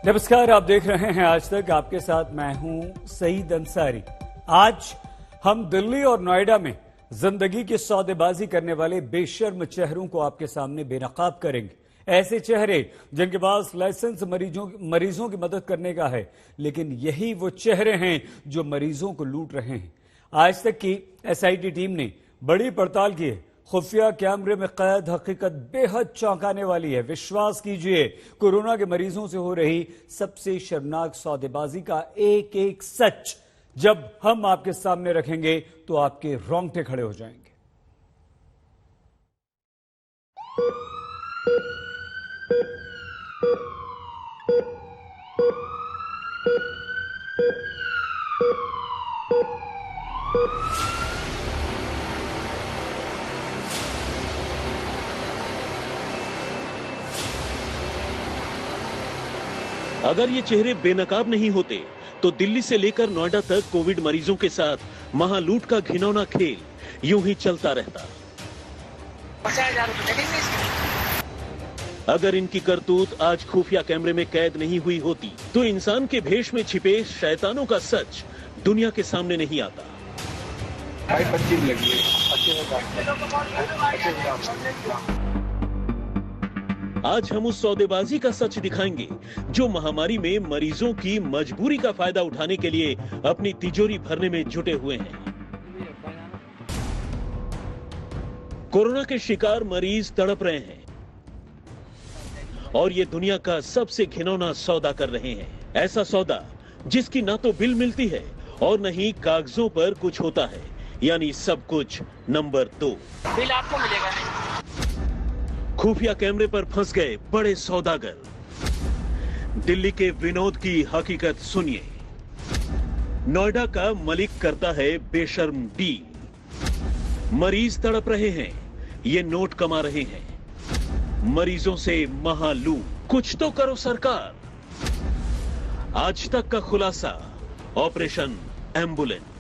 नमस्कार, आप देख रहे हैं आज तक। आपके साथ मैं हूं सईद अंसारी। आज हम दिल्ली और नोएडा में जिंदगी की सौदेबाजी करने वाले बेशर्म चेहरों को आपके सामने बेनकाब करेंगे। ऐसे चेहरे जिनके पास लाइसेंस मरीजों की मदद करने का है, लेकिन यही वो चेहरे हैं जो मरीजों को लूट रहे हैं। आज तक की एसआईटी टीम ने बड़ी पड़ताल की है। खुफिया कैमरे में कैद हकीकत बेहद चौंकाने वाली है। विश्वास कीजिए, कोरोना के मरीजों से हो रही सबसे शर्मनाक सौदेबाजी का एक एक सच जब हम आपके सामने रखेंगे तो आपके रोंगटे खड़े हो जाएंगे। अगर ये चेहरे बेनकाब नहीं होते तो दिल्ली से लेकर नोएडा तक कोविड मरीजों के साथ महालूट का घिनौना खेल यूं ही चलता रहता। अगर इनकी करतूत आज खुफिया कैमरे में कैद नहीं हुई होती तो इंसान के भेष में छिपे शैतानों का सच दुनिया के सामने नहीं आता। आज हम उस सौदेबाजी का सच दिखाएंगे जो महामारी में मरीजों की मजबूरी का फायदा उठाने के लिए अपनी तिजोरी भरने में जुटे हुए हैं। कोरोना के शिकार मरीज तड़प रहे हैं और ये दुनिया का सबसे घिनौना सौदा कर रहे हैं। ऐसा सौदा जिसकी ना तो बिल मिलती है और न ही कागजों पर कुछ होता है, यानी सब कुछ नंबर 2। बिल आपको मिलेगा नहीं। खुफिया कैमरे पर फंस गए बड़े सौदागर। दिल्ली के विनोद की हकीकत सुनिए। नोएडा का मलिक करता है बेशर्म डील। मरीज तड़प रहे हैं, ये नोट कमा रहे हैं। मरीजों से महालूट। कुछ तो करो सरकार। आज तक का खुलासा, ऑपरेशन एम्बुलेंस।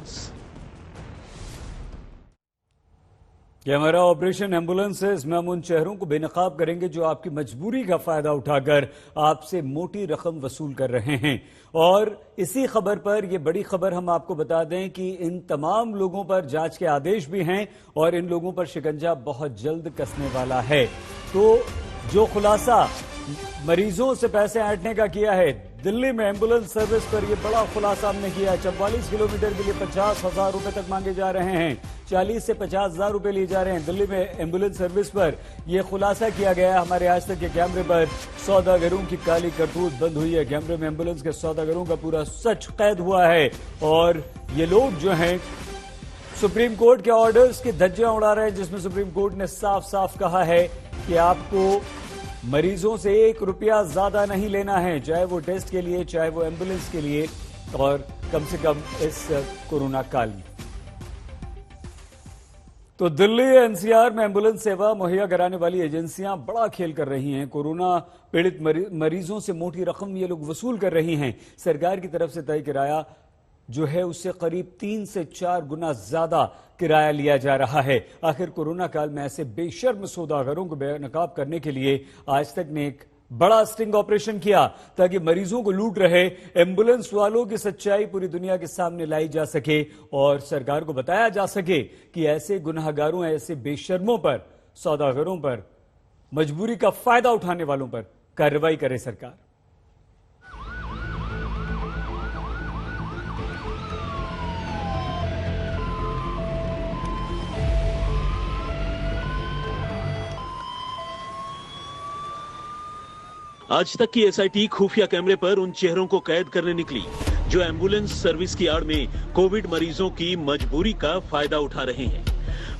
ये हमारा ऑपरेशन एम्बुलेंस है। इसमें हम उन चेहरों को बेनकाब करेंगे जो आपकी मजबूरी का फायदा उठाकर आपसे मोटी रकम वसूल कर रहे हैं। और इसी खबर पर, यह बड़ी खबर हम आपको बता दें कि इन तमाम लोगों पर जांच के आदेश भी हैं और इन लोगों पर शिकंजा बहुत जल्द कसने वाला है। तो जो खुलासा मरीजों से पैसे ऐंठने का किया है, दिल्ली में एम्बुलेंस सर्विस पर यह बड़ा खुलासा हमने किया। 44 किलोमीटर के लिए 50,000 रुपए तक मांगे जा रहे हैं। 40 से 50,000 रुपए लिए जा रहे हैं। दिल्ली में एम्बुलेंस सर्विस पर यह खुलासा किया गया है। हमारे आज तक के कैमरे पर सौदागरों की काली करतूत बंद हुई है। कैमरे में एम्बुलेंस के सौदागरों का पूरा सच कैद हुआ है। और ये लोग जो हैं सुप्रीम कोर्ट के ऑर्डर्स की धज्जियां उड़ा रहे हैं, जिसमें सुप्रीम कोर्ट ने साफ साफ कहा है कि आपको मरीजों से 1 रुपया ज्यादा नहीं लेना है, चाहे वो टेस्ट के लिए, चाहे वो एम्बुलेंस के लिए, और कम से कम इस कोरोना काल में। तो दिल्ली एनसीआर में एम्बुलेंस सेवा मुहैया कराने वाली एजेंसियां बड़ा खेल कर रही हैं। कोरोना पीड़ित मरीजों से मोटी रकम ये लोग वसूल कर रही हैं। सरकार की तरफ से तय किराया जो है उससे करीब 3 से 4 गुना ज्यादा किराया लिया जा रहा है। आखिर कोरोना काल में ऐसे बेशर्म सौदागरों को बेनकाब करने के लिए आज तक ने एक बड़ा स्टिंग ऑपरेशन किया ताकि मरीजों को लूट रहे एम्बुलेंस वालों की सच्चाई पूरी दुनिया के सामने लाई जा सके और सरकार को बताया जा सके कि ऐसे गुनाहगारों, ऐसे बेशर्मों पर, सौदागरों पर, मजबूरी का फायदा उठाने वालों पर कार्रवाई करे सरकार। आज तक की एसआईटी खुफिया कैमरे पर उन चेहरों को कैद करने निकली जो एम्बुलेंस सर्विस की आड़ में कोविड मरीजों की मजबूरी का फायदा उठा रहे हैं।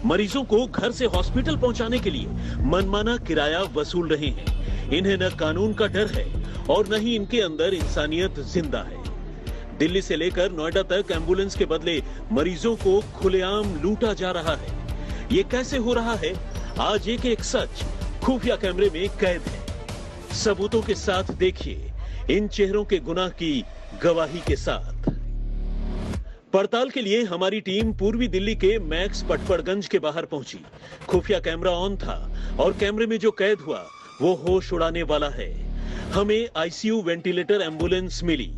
मरीजों को घर से हॉस्पिटल पहुंचाने के लिए मनमाना किराया वसूल रहे हैं। इन्हें न कानून का डर है और न ही इनके अंदर इंसानियत जिंदा है। दिल्ली से लेकर नोएडा तक एम्बुलेंस के बदले मरीजों को खुलेआम लूटा जा रहा है। ये कैसे हो रहा है? आज एक एक सच खुफिया कैमरे में कैद है। सबूतों के साथ देखिए, इन चेहरों के गुनाह की गवाही के साथ। पड़ताल के लिए हमारी टीम पूर्वी दिल्ली के मैक्स पटपड़गंज के बाहर पहुंची। खुफिया कैमरा ऑन था और कैमरे में जो कैद हुआ वो होश उड़ाने वाला है। हमें आईसीयू वेंटिलेटर एम्बुलेंस मिली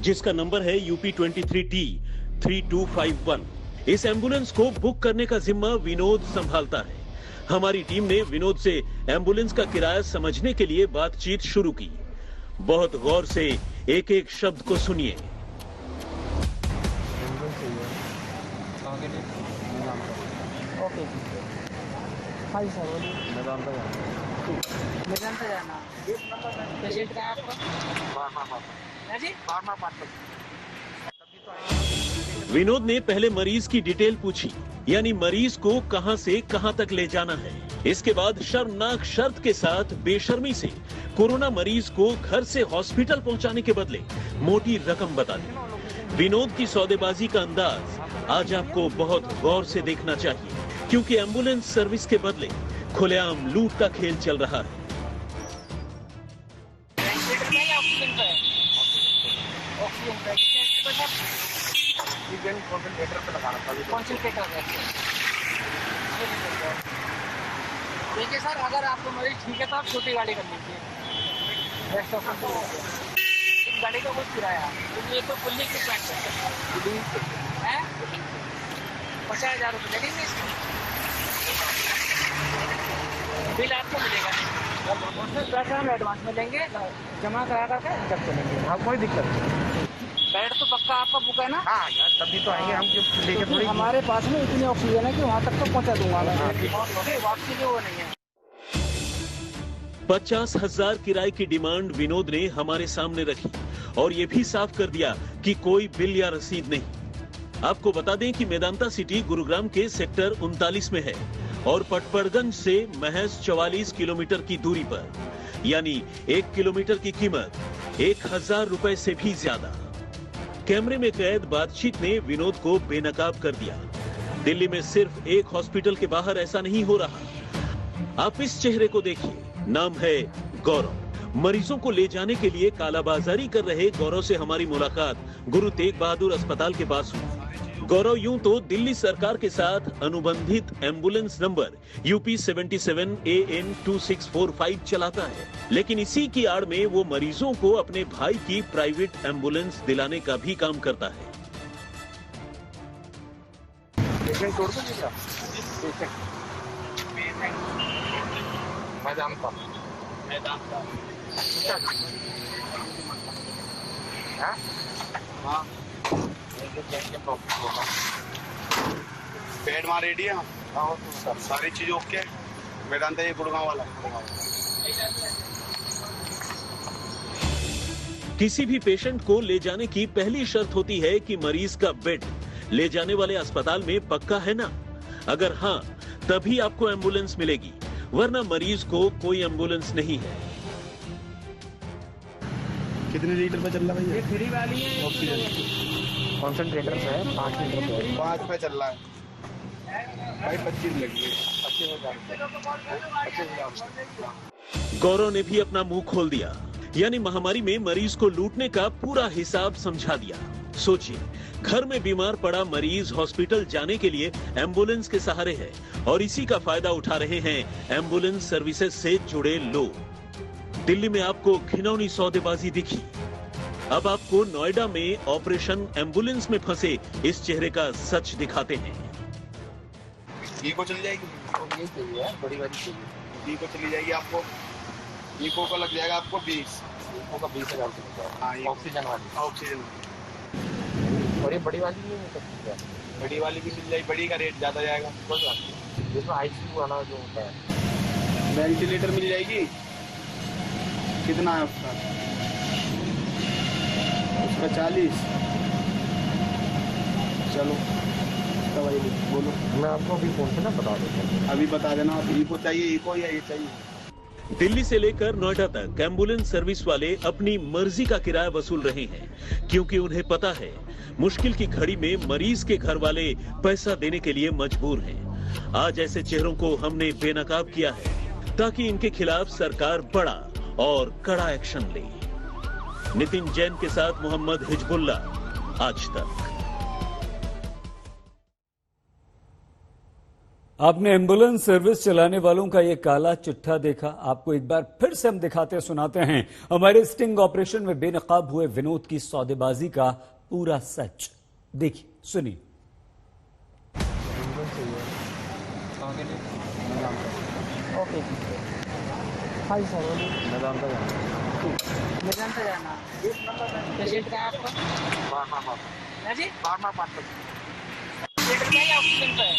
जिसका नंबर है UP23T3251। इस एम्बुलेंस को बुक करने का जिम्मा विनोद संभालता है। हमारी टीम ने विनोद से एम्बुलेंस का किराया समझने के लिए बातचीत शुरू की। बहुत गौर से एक एक शब्द को सुनिए। ओके हाँ जी सर बोलिए। मैदान पे जाना पेशेंट का आपका विनोद ने पहले मरीज की डिटेल पूछी, यानी मरीज को कहां से कहां तक ले जाना है। इसके बाद शर्मनाक शर्त के साथ बेशर्मी से कोरोना मरीज को घर से हॉस्पिटल पहुंचाने के बदले मोटी रकम बता दी। विनोद की सौदेबाजी का अंदाज आज आपको बहुत गौर से देखना चाहिए, क्योंकि एम्बुलेंस सर्विस के बदले खुलेआम लूट का खेल चल रहा है। देखिए सर, अगर आपको मरीज ठीक है तो आप छोटी गाड़ी कर लीजिए। रेस्ट ऑफ इस गाड़ी का कुछ किराया क्योंकि ये तो फुल्ली इक्विपमेंट है 50,000 रुपये लगेंगे इसमें। बिल आपको मिलेगा उसमें पैसा हम एडवांस में लेंगे, जमा करा करके जब चलेंगे। हाँ कोई दिक्कत नहीं। बेड तो पक्का आपका बुक है ना? हाँ यार तभी तो आएंगे हम लेके थोड़ी। हमारे पास में इतनी ऑक्सीजन है कि वहाँ तक तो पहुँचा दूंगा मैं। वापसी की वो नहीं है। 50,000 किराए की डिमांड विनोद ने हमारे सामने रखी और ये भी साफ कर दिया कि कोई बिल या रसीद नहीं। आपको बता दें कि मेदांता सिटी गुरुग्राम के सेक्टर 39 में है और पटपड़गंज से महज 44 किलोमीटर की दूरी पर, यानी 1 किलोमीटर की कीमत 1,000 रुपए से भी ज्यादा। कैमरे में कैद बातचीत ने विनोद को बेनकाब कर दिया। दिल्ली में सिर्फ एक हॉस्पिटल के बाहर ऐसा नहीं हो रहा। आप इस चेहरे को देखिए, नाम है गौरव। मरीजों को ले जाने के लिए कालाबाजारी कर रहे गौरव से हमारी मुलाकात गुरु तेग बहादुर अस्पताल के पास हुई। गौरव यूं तो दिल्ली सरकार के साथ अनुबंधित एम्बुलेंस नंबर UP77AN2645 चलाता है, लेकिन इसी की आड़ में वो मरीजों को अपने भाई की प्राइवेट एम्बुलेंस दिलाने का भी काम करता है। बेड वहाँ रेडी है, सारी चीज ओके। वेदांता ये गुड़गांव वाला। किसी भी पेशेंट को ले जाने की पहली शर्त होती है कि मरीज का बेड ले जाने वाले अस्पताल में पक्का है ना। अगर हाँ, तभी आपको एम्बुलेंस मिलेगी, वरना मरीज को कोई एम्बुलेंस नहीं है। कितने लीटर पे चल रहा है भैया? ये फ्री वाली है ऑक्सीजन कॉन्सेंट्रेटर है 5 लीटर पे 5 पे चल रहा है भाई। 25 लगी है। 25,000। गौरव ने भी अपना मुंह खोल दिया, यानी महामारी में मरीज को लूटने का पूरा हिसाब समझा दिया। सोचिए, घर में बीमार पड़ा मरीज हॉस्पिटल जाने के लिए एम्बुलेंस के सहारे है और इसी का फायदा उठा रहे हैं एम्बुलेंस सर्विसेज से जुड़े लोग। दिल्ली में आपको घिनौनी सौदेबाजी दिखी, अब आपको नोएडा में ऑपरेशन एम्बुलेंस में फंसे इस चेहरे का सच दिखाते हैं। इको चली जाएगी, ये चाहिए बड़ी वाली चाहिए। इको चली जाएगी आपको। इको का लग जाएगा आपको 20। इको का 20,000 ऑक्सीजन वाली। ऑक्सीजन और ये बड़ी वाली नहीं है सकती है? बड़ी वाली भी मिल जाएगी, बड़ी का रेट ज्यादा जाएगा। कोई बात नहीं, जिसमें आईसीयू वाला जो होता है। वेंटिलेटर मिल जाएगी। कितना है उसका? उसका 40। चलो दवाई बोलो। मैं आपको अभी फोन से ना बता देता हूँ। अभी बता देना आप। इको चाहिए, इको या ये चाहिए? दिल्ली से लेकर नोएडा तक एम्बुलेंस सर्विस वाले अपनी मर्जी का किराया वसूल रहे हैं, क्योंकि उन्हें पता है मुश्किल की घड़ी में मरीज के घर वाले पैसा देने के लिए मजबूर हैं। आज ऐसे चेहरों को हमने बेनकाब किया है ताकि इनके खिलाफ सरकार बड़ा और कड़ा एक्शन ले। नितिन जैन के साथ मोहम्मद हिजबुल्ला, आज तक। आपने एम्बुलेंस सर्विस चलाने वालों का ये काला चिट्ठा देखा? आपको एक बार फिर से हम दिखाते सुनाते हैं हमारे स्टिंग ऑपरेशन में बेनकाब हुए विनोद की सौदेबाजी का पूरा सच। देखिए, सुनिए। हाय सर, मैदान पे जाना। पेशेंट का है आपका? हाँ जी, पेशेंट क्या है? ऑक्सीजन पे है।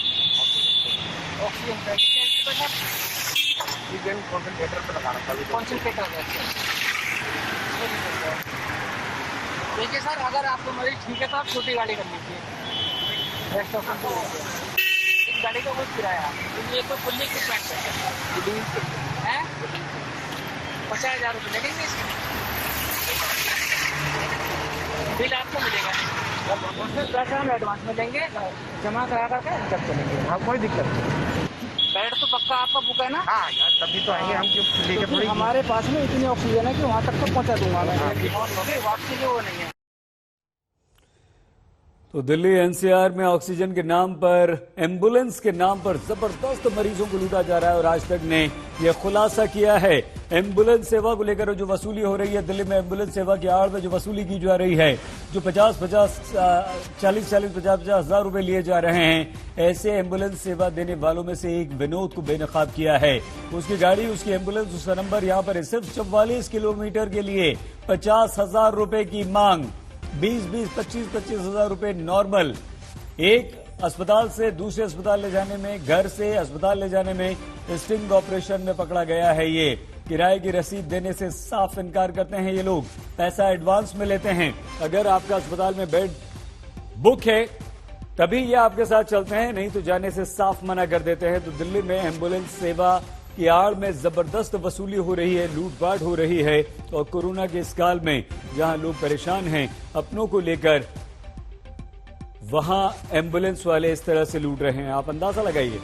ऑक्सीजन पे कितने सर? कॉन्सेंट्रेटर पे लगाना है। कॉन्सेंट्रेटर है। देखिए सर, अगर आपको मरीज ठीक है तो आप छोटी गाड़ी कर लीजिए। रेस्ट ऑफ इस गाड़ी का कुछ किराया ये तो फुल्ली इक्विपमेंट है। 50,000 रुपये लगेंगे इसके। बिल आपको मिलेगा नहीं, उसमें पैसा हम एडवांस में लेंगे, जमा करा करके जब चलेंगे। हाँ, कोई दिक्कत नहीं। बेड तो पक्का आपका बुक है ना? हाँ यार, तभी तो आएंगे हम, लेके थोड़ी। हमारे पास में इतनी ऑक्सीजन है कि वहाँ तक तो पहुँचा दूंगा मैं। वापसी की वो नहीं है। तो दिल्ली एनसीआर में ऑक्सीजन के नाम पर, एम्बुलेंस के नाम पर जबरदस्त मरीजों को लूटा जा रहा है और आज तक ने यह खुलासा किया है। एम्बुलेंस सेवा को लेकर जो वसूली हो रही है दिल्ली में, एम्बुलेंस सेवा की आड़ में जो वसूली की जा रही है, जो 40 हजार रुपए लिए जा रहे हैं, ऐसे एम्बुलेंस सेवा देने वालों में से एक विनोद को बेनकाब किया है। उसकी गाड़ी, उसकी एम्बुलेंस, उसका नंबर यहां पर सिर्फ 44 किलोमीटर के लिए 50,000 रुपए की मांग, 25 हजार रुपए नॉर्मल। एक अस्पताल से दूसरे अस्पताल ले जाने में, घर से अस्पताल ले जाने में स्टिंग ऑपरेशन में पकड़ा गया है। ये किराए की रसीद देने से साफ इनकार करते हैं ये लोग, पैसा एडवांस में लेते हैं। अगर आपका अस्पताल में बेड बुक है तभी ये आपके साथ चलते हैं, नहीं तो जाने से साफ मना कर देते हैं। तो दिल्ली में एम्बुलेंस सेवा की आड़ में जबरदस्त वसूली हो रही है, लूटपाट हो रही है। और कोरोना के इस काल में जहां लोग परेशान हैं अपनों को लेकर, वहां एम्बुलेंस वाले इस तरह से लूट रहे हैं। आप अंदाजा लगाइए,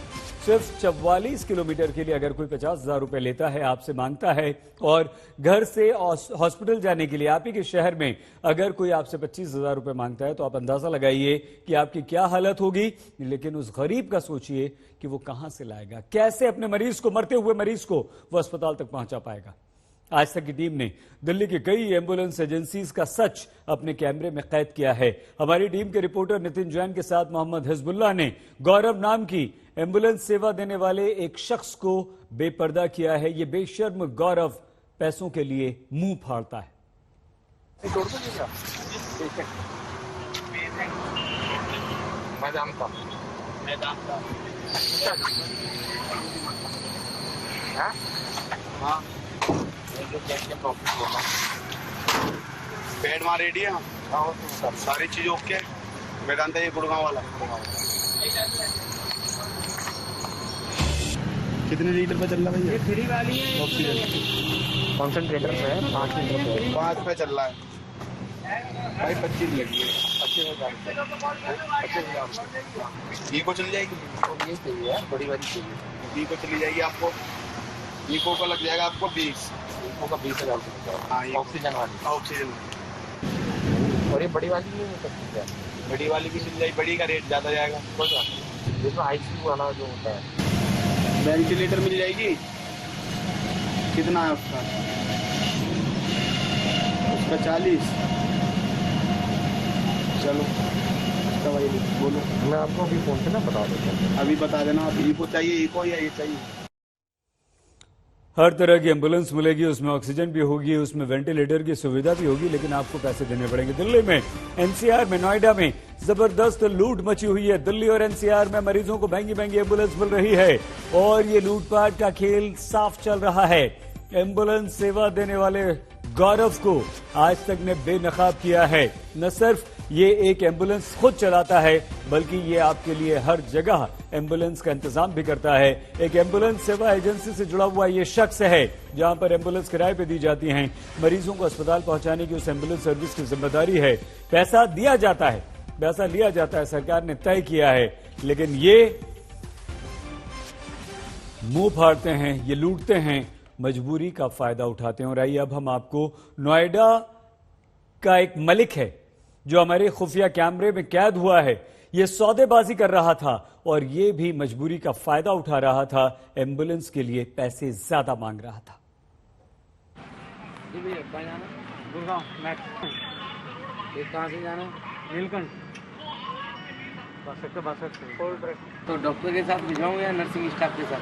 सिर्फ 44 किलोमीटर के लिए अगर कोई 50,000 रुपए लेता है, आपसे मांगता है, और घर से हॉस्पिटल जाने के लिए आप ही के शहर में अगर कोई आपसे 25,000 रुपए मांगता है, तो आप अंदाजा लगाइए कि आपकी क्या हालत होगी। लेकिन उस गरीब का सोचिए कि वो कहां से लाएगा, कैसे अपने मरीज को, मरते हुए मरीज को वो अस्पताल तक पहुंचा पाएगा। आज तक की टीम ने दिल्ली की कई एम्बुलेंस एजेंसीज का सच अपने कैमरे में कैद किया है। हमारी टीम के रिपोर्टर नितिन जैन के साथ मोहम्मद हिजबुल्लाह ने गौरव नाम की एम्बुलेंस सेवा देने वाले एक शख्स को बेपर्दा किया है। ये बेशर्म गौरव पैसों के लिए मुंह फाड़ता है। हाँ, बेड वहाँ रेडी है। सारी चीज ओके। मैदान था ये गुड़गांव वाला। कितने लीटर पे चल रहा है भैया? ये फ्री वाली है, ऑक्सीजन कॉन्सेंट्रेटर पे है। 5 लीटर पे, 5 पे चल रहा है भाई। 25 लगी है। 25,000 इको चल जाएगी। ये चाहिए, बड़ी वाली चाहिए। इको चली जाएगी आपको, इको का लग जाएगा आपको 20। इको का 20,000। ऑक्सीजन वाली, ऑक्सीजन। और ये बड़ी वाली नहीं हो सकती है? बड़ी वाली भी चल जाएगी, बड़ी का रेट ज्यादा जाएगा। कोई बात नहीं, जिसमें आईसीयू वाला जो होता है। वेंटिलेटर मिल जाएगी। कितना है उसका? उसका 40। चलो दवाई बोलो, मैं आपको अभी फोन पे ना बता देता हूँ। अभी बता देना आप, इको चाहिए, इको या ये चाहिए। हर तरह की एम्बुलेंस मिलेगी, उसमें ऑक्सीजन भी होगी, उसमें वेंटिलेटर की सुविधा भी होगी, लेकिन आपको पैसे देने पड़ेंगे। दिल्ली में, एनसीआर में, नोएडा में जबरदस्त लूट मची हुई है। दिल्ली और एनसीआर में मरीजों को महंगी महंगी एम्बुलेंस मिल रही है और ये लूटपाट का खेल साफ चल रहा है। एम्बुलेंस सेवा देने वाले गौरव को आज तक ने बेनकाब किया है। न सिर्फ ये एक एम्बुलेंस खुद चलाता है, बल्कि ये आपके लिए हर जगह एम्बुलेंस का इंतजाम भी करता है। एक एम्बुलेंस सेवा एजेंसी से जुड़ा हुआ ये शख्स है, जहां पर एम्बुलेंस किराए पे दी जाती हैं। मरीजों को अस्पताल पहुंचाने की उस एम्बुलेंस सर्विस की जिम्मेदारी है। पैसा दिया जाता है, पैसा लिया जाता है, सरकार ने तय किया है, लेकिन ये मुंह फाड़ते हैं, ये लूटते हैं, मजबूरी का फायदा उठाते हैं। और आइए अब हम आपको नोएडा का एक मलिक है जो हमारे खुफिया कैमरे में कैद हुआ है, ये सौदेबाजी कर रहा था और ये भी मजबूरी का फायदा उठा रहा था। एम्बुलेंस के लिए पैसे ज्यादा मांग रहा था। गुड़गांव कहाँ से जाना है? नीलकंठ तो डॉक्टर के साथ भिजवाऊँ या नर्सिंग स्टाफ के साथ?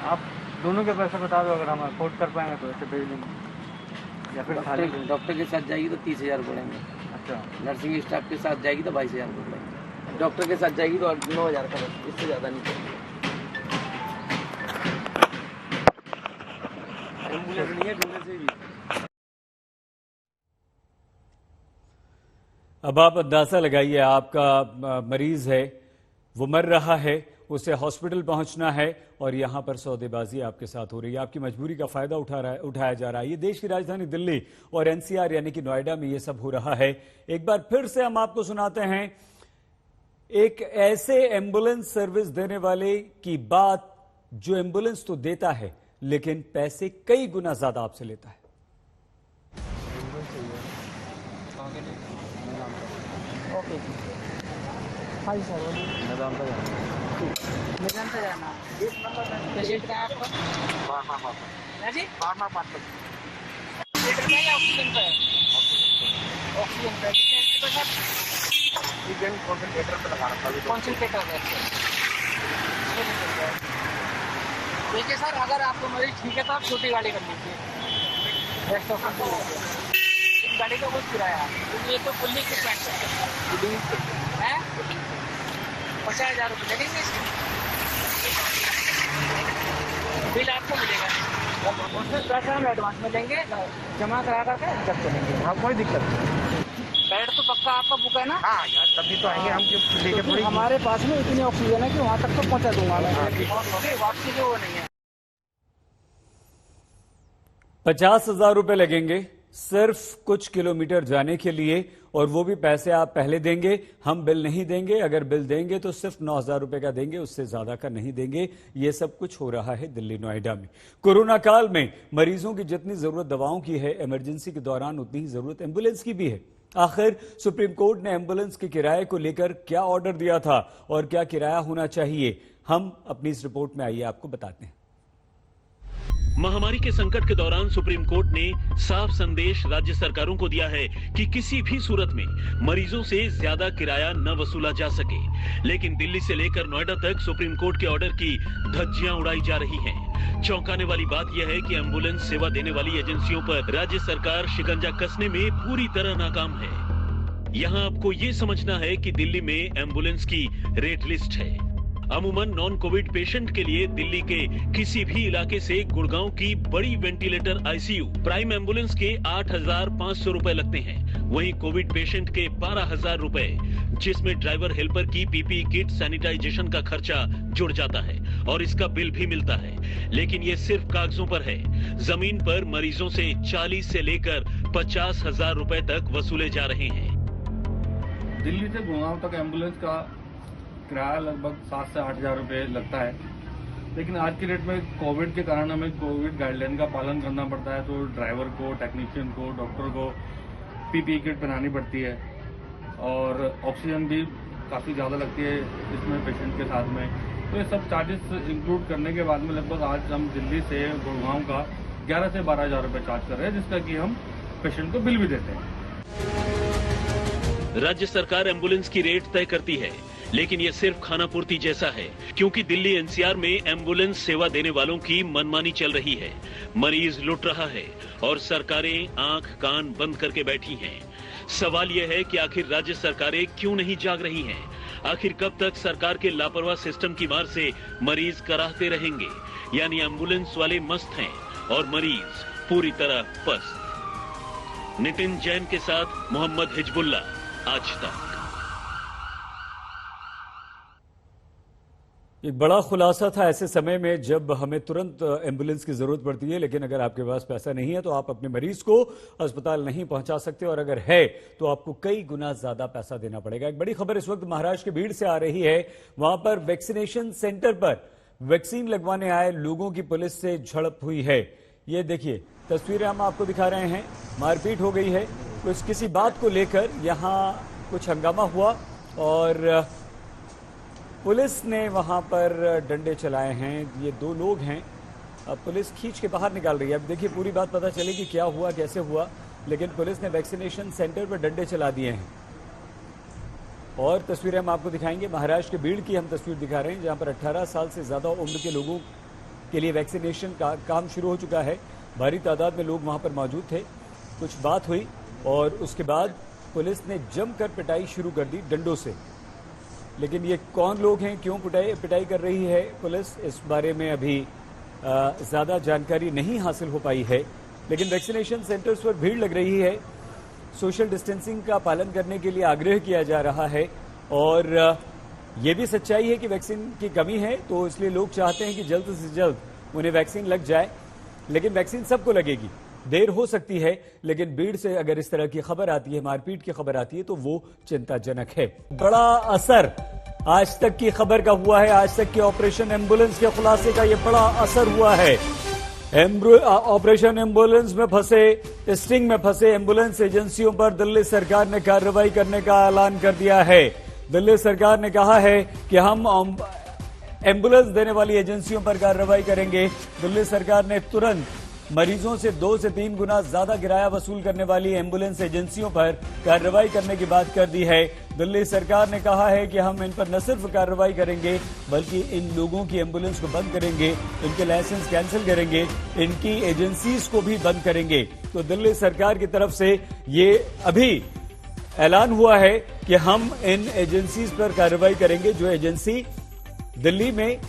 आप दोनों के पैसे बता दो, अगर हम अफोर्ड कर पाएंगे तो ऐसे भेज देंगे, या फिर डॉक्टर के साथ जाएगी तो 30,000 पड़ेंगे। अच्छा, नर्सिंग स्टाफ के साथ जाएगी तो 22,000 पड़ेंगे। डॉक्टर के साथ जाएगी तो 9,000 का, इससे ज़्यादा नहीं पड़ेगा। एम्बुलेंस नहीं है ढूंढने से भी। अब आप अंदाजा लगाइए, आपका मरीज है, वो मर रहा है, उसे हॉस्पिटल पहुंचना है और यहां पर सौदेबाजी आपके साथ हो रही है। आपकी मजबूरी का फायदा उठाया जा रहा है। ये देश की राजधानी दिल्ली और एनसीआर यानी कि नोएडा में ये सब हो रहा है। एक बार फिर से हम आपको सुनाते हैं एक ऐसे एम्बुलेंस सर्विस देने वाले की बात जो एम्बुलेंस तो देता है लेकिन पैसे कई गुना ज्यादा आपसे लेता है। निजाम से जाना। पेशेंट का आपका? जी? पेशेंट का या ऑक्सीजन पे? ऑक्सीजन पे। कितने पे सर? कॉन्सेंट्रेटर पे लगा रखा है। कॉन्सेंट्रेटर पे। देखिए सर, अगर आपको मरीज ठीक है तो आप छोटी गाड़ी कर लीजिए। रेस्ट ऑफ इस गाड़ी का कुछ किराया क्योंकि ये तो फुल्ली इक्विपमेंट है। 50,000 रुपये लगेंगे इसके। बिल आपको मिलेगा, उसमें पैसा हम एडवांस में लेंगे, जमा करा करके जब चलेंगे। हाँ, कोई दिक्कत नहीं। बेड तो पक्का आपका बुक है ना? हाँ यार, तभी तो आएंगे हम लेके। थोड़ी हमारे पास में इतनी ऑक्सीजन है कि वहाँ तक तो पहुँचा दूंगा मैं। वापसी जो वो नहीं है। 50,000 रुपए लगेंगे सिर्फ कुछ किलोमीटर जाने के लिए, और वो भी पैसे आप पहले देंगे, हम बिल नहीं देंगे। अगर बिल देंगे तो सिर्फ 9,000 रुपए का देंगे, उससे ज्यादा का नहीं देंगे। ये सब कुछ हो रहा है दिल्ली नोएडा में। कोरोना काल में मरीजों की जितनी जरूरत दवाओं की है, इमरजेंसी के दौरान उतनी ही जरूरत एम्बुलेंस की भी है। आखिर सुप्रीम कोर्ट ने एम्बुलेंस के किराए को लेकर क्या ऑर्डर दिया था और क्या किराया होना चाहिए, हम अपनी इस रिपोर्ट में आइए आपको बताते हैं। महामारी के संकट के दौरान सुप्रीम कोर्ट ने साफ संदेश राज्य सरकारों को दिया है कि किसी भी सूरत में मरीजों से ज्यादा किराया न वसूला जा सके। लेकिन दिल्ली से लेकर नोएडा तक सुप्रीम कोर्ट के ऑर्डर की धज्जियां उड़ाई जा रही हैं। चौंकाने वाली बात यह है कि एम्बुलेंस सेवा देने वाली एजेंसियों पर राज्य सरकार शिकंजा कसने में पूरी तरह नाकाम है। यहाँ आपको ये समझना है कि दिल्ली में एम्बुलेंस की रेट लिस्ट है। अमूमन नॉन कोविड पेशेंट के लिए दिल्ली के किसी भी इलाके से गुड़गांव की बड़ी वेंटिलेटर आईसीयू प्राइम एम्बुलेंस के 8,500 रुपए लगते हैं। वहीं कोविड पेशेंट के 12,000 रुपए, जिसमें ड्राइवर हेल्पर की पीपीई किट, सैनिटाइजेशन का खर्चा जुड़ जाता है और इसका बिल भी मिलता है। लेकिन ये सिर्फ कागजों पर है। जमीन पर मरीजों से 40 से लेकर 50,000 रुपए तक वसूले जा रहे हैं। दिल्ली से गुड़गांव तक एम्बुलेंस का किराया लगभग 7 से 8,000 रुपये लगता है। लेकिन आज की डेट में कोविड के कारण हमें कोविड गाइडलाइन का पालन करना पड़ता है, तो ड्राइवर को, टेक्नीशियन को, डॉक्टर को पीपीई किट पहनानी पड़ती है और ऑक्सीजन भी काफ़ी ज़्यादा लगती है इसमें पेशेंट के साथ में। तो ये सब चार्जेस इंक्लूड करने के बाद में लगभग आज हम दिल्ली से गुड़गांव का 11 से 12,000 रुपये चार्ज कर रहे हैं, जिसका कि हम पेशेंट को बिल भी देते हैं। राज्य सरकार एम्बुलेंस की रेट तय करती है, लेकिन ये सिर्फ खाना पूर्ति जैसा है, क्योंकि दिल्ली एनसीआर में एम्बुलेंस सेवा देने वालों की मनमानी चल रही है। मरीज लुट रहा है और सरकारें आंख कान बंद करके बैठी हैं। सवाल यह है कि आखिर राज्य सरकारें क्यों नहीं जाग रही हैं? आखिर कब तक सरकार के लापरवाह सिस्टम की मार से मरीज कराहते रहेंगे? यानी एम्बुलेंस वाले मस्त हैं और मरीज पूरी तरह पस्त। नितिन जैन के साथ मोहम्मद हिजबुल्ला, आज तक। एक बड़ा खुलासा था ऐसे समय में जब हमें तुरंत एम्बुलेंस की जरूरत पड़ती है, लेकिन अगर आपके पास पैसा नहीं है तो आप अपने मरीज को अस्पताल नहीं पहुंचा सकते, और अगर है तो आपको कई गुना ज्यादा पैसा देना पड़ेगा। एक बड़ी खबर इस वक्त महाराष्ट्र के भीड़ से आ रही है। वहां पर वैक्सीनेशन सेंटर पर वैक्सीन लगवाने आए लोगों की पुलिस से झड़प हुई है। ये देखिए तस्वीरें हम आपको दिखा रहे हैं। मारपीट हो गई है, कुछ किसी बात को लेकर यहां कुछ हंगामा हुआ और पुलिस ने वहां पर डंडे चलाए हैं। ये 2 लोग हैं, अब पुलिस खींच के बाहर निकाल रही है। अब देखिए पूरी बात पता चलेगी क्या हुआ, कैसे हुआ, लेकिन पुलिस ने वैक्सीनेशन सेंटर पर डंडे चला दिए हैं। और तस्वीरें हम आपको दिखाएंगे, महाराष्ट्र के बीड़ की हम तस्वीर दिखा रहे हैं, जहां पर 18 साल से ज्यादा उम्र के लोगों के लिए वैक्सीनेशन का काम शुरू हो चुका है। भारी तादाद में लोग वहां पर मौजूद थे। कुछ बात हुई और उसके बाद पुलिस ने जमकर पिटाई शुरू कर दी डंडों से। लेकिन ये कौन लोग हैं, क्यों पिटाई कर रही है पुलिस, इस बारे में अभी ज्यादा जानकारी नहीं हासिल हो पाई है। लेकिन वैक्सीनेशन सेंटर्स पर भीड़ लग रही है, सोशल डिस्टेंसिंग का पालन करने के लिए आग्रह किया जा रहा है। और ये भी सच्चाई है कि वैक्सीन की कमी है, तो इसलिए लोग चाहते हैं कि जल्द से जल्द उन्हें वैक्सीन लग जाए। लेकिन वैक्सीन सबको लगेगी, देर हो सकती है, लेकिन भीड़ से अगर इस तरह की खबर आती है, मारपीट की खबर आती है, तो वो चिंताजनक है। बड़ा असर आज तक की खबर का हुआ है, आज तक के ऑपरेशन एम्बुलेंस के खुलासे का ये बड़ा असर हुआ है। ऑपरेशन एम्बुलेंस में फंसे, स्टिंग में फंसे एम्बुलेंस एजेंसियों पर दिल्ली सरकार ने कार्रवाई करने का ऐलान कर दिया है। दिल्ली सरकार ने कहा है कि हम एम्बुलेंस देने वाली एजेंसियों पर कार्रवाई करेंगे। दिल्ली सरकार ने तुरंत मरीजों से 2 से 3 गुना ज्यादा किराया वसूल करने वाली एम्बुलेंस एजेंसियों पर कार्रवाई करने की बात कर दी है। दिल्ली सरकार ने कहा है कि हम इन पर न सिर्फ कार्रवाई करेंगे, बल्कि इन लोगों की एम्बुलेंस को बंद करेंगे, इनके लाइसेंस कैंसिल करेंगे, इनकी एजेंसीज को भी बंद करेंगे। तो दिल्ली सरकार की तरफ से ये अभी ऐलान हुआ है कि हम इन एजेंसीज पर कार्रवाई करेंगे जो एजेंसी दिल्ली में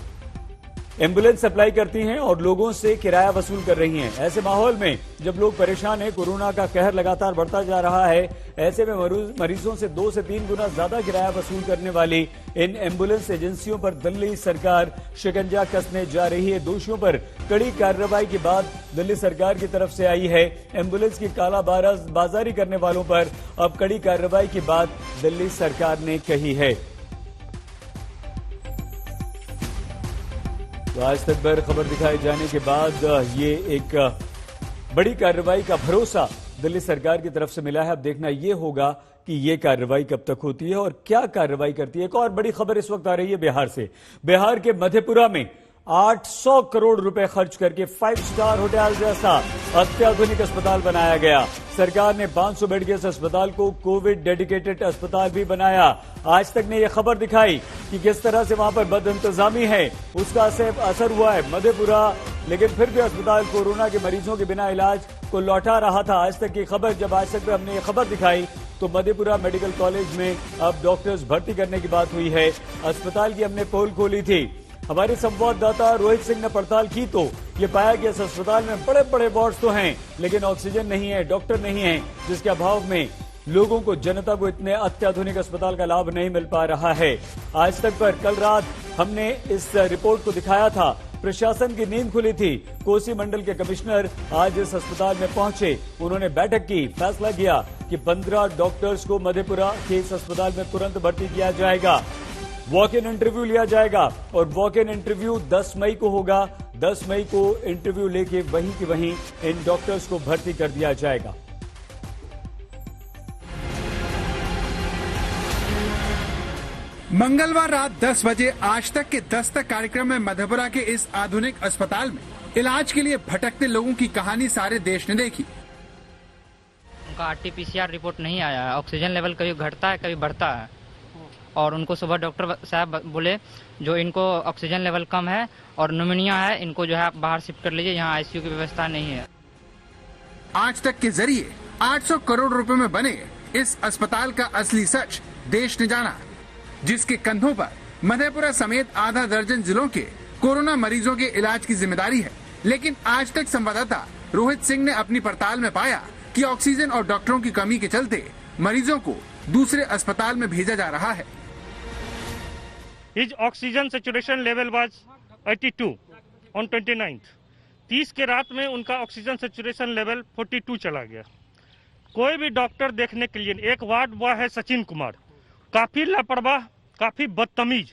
एम्बुलेंस सप्लाई करती हैं और लोगों से किराया वसूल कर रही हैं। ऐसे माहौल में जब लोग परेशान हैं, कोरोना का कहर लगातार बढ़ता जा रहा है, ऐसे में मरीजों से 2 से 3 गुना ज्यादा किराया वसूल करने वाली इन एम्बुलेंस एजेंसियों पर दिल्ली सरकार शिकंजा कसने जा रही है। दोषियों पर कड़ी कार्रवाई की बात दिल्ली सरकार की तरफ से आई है। एम्बुलेंस की कालाबाजारी करने वालों पर अब कड़ी कार्रवाई की बात दिल्ली सरकार ने कही है। तो आज तक पर खबर दिखाए जाने के बाद ये एक बड़ी कार्रवाई का भरोसा दिल्ली सरकार की तरफ से मिला है। अब देखना ये होगा कि ये कार्रवाई कब तक होती है और क्या कार्रवाई करती है। एक और बड़ी खबर इस वक्त आ रही है बिहार से। बिहार के मधेपुरा में 800 करोड़ रुपए खर्च करके 5 स्टार होटल जैसा अत्याधुनिक अस्पताल बनाया गया। सरकार ने 500 बेड के इस अस्पताल को कोविड डेडिकेटेड अस्पताल भी बनाया। आज तक ने यह खबर दिखाई कि किस तरह से वहां पर बदइंतजामी है, उसका असर हुआ है मधेपुरा। लेकिन फिर भी अस्पताल कोरोना के मरीजों के बिना इलाज को लौटा रहा था। आज तक की खबर, जब आज तक हमने ये खबर दिखाई तो मधेपुरा मेडिकल कॉलेज में अब डॉक्टर्स भर्ती करने की बात हुई है। अस्पताल की हमने पोल खोली थी, हमारे संवाददाता रोहित सिंह ने पड़ताल की तो ये पाया कि इस अस्पताल में बड़े बड़े वार्ड्स तो हैं, लेकिन ऑक्सीजन नहीं है, डॉक्टर नहीं है, जिसके अभाव में लोगों को, जनता को इतने अत्याधुनिक अस्पताल का लाभ नहीं मिल पा रहा है। आज तक पर कल रात हमने इस रिपोर्ट को दिखाया था, प्रशासन की नींद खुली थी। कोसी मंडल के कमिश्नर आज इस अस्पताल में पहुंचे, उन्होंने बैठक की, फैसला किया कि 15 डॉक्टर्स को मधेपुरा के इस अस्पताल में तुरंत भर्ती किया जाएगा। वॉक इन इंटरव्यू लिया जाएगा और वॉक इन इंटरव्यू 10 मई को होगा। 10 मई को इंटरव्यू लेके वहीं की वहीं इन डॉक्टर्स को भर्ती कर दिया जाएगा। मंगलवार रात 10 बजे आज तक के दस्तक कार्यक्रम में मधेपुरा के इस आधुनिक अस्पताल में इलाज के लिए भटकते लोगों की कहानी सारे देश ने देखी। उनका RT-PCR रिपोर्ट नहीं आया है, ऑक्सीजन लेवल कभी घटता है कभी बढ़ता है, और उनको सुबह डॉक्टर साहब बोले जो इनको ऑक्सीजन लेवल कम है और न्यूमोनिया है, इनको जो है आप बाहर शिफ्ट कर लीजिए, यहाँ ICU की व्यवस्था नहीं है। आज तक के जरिए 800 करोड़ रुपए में बने इस अस्पताल का असली सच देश ने जाना, जिसके कंधों पर मधेपुरा समेत आधा दर्जन जिलों के कोरोना मरीजों के इलाज की जिम्मेदारी है। लेकिन आज तक संवाददाता रोहित सिंह ने अपनी पड़ताल में पाया कि ऑक्सीजन और डॉक्टरों की कमी के चलते मरीजों को दूसरे अस्पताल में भेजा जा रहा है। His oxygen saturation level was 82 on 29th. 30 के रात में उनका ऑक्सीजन सेचुरेशन लेवल 42 चला गया। कोई भी डॉक्टर देखने के लिए, एक वार्ड बॉय है सचिन कुमार, काफी लापरवाह, काफी बदतमीज,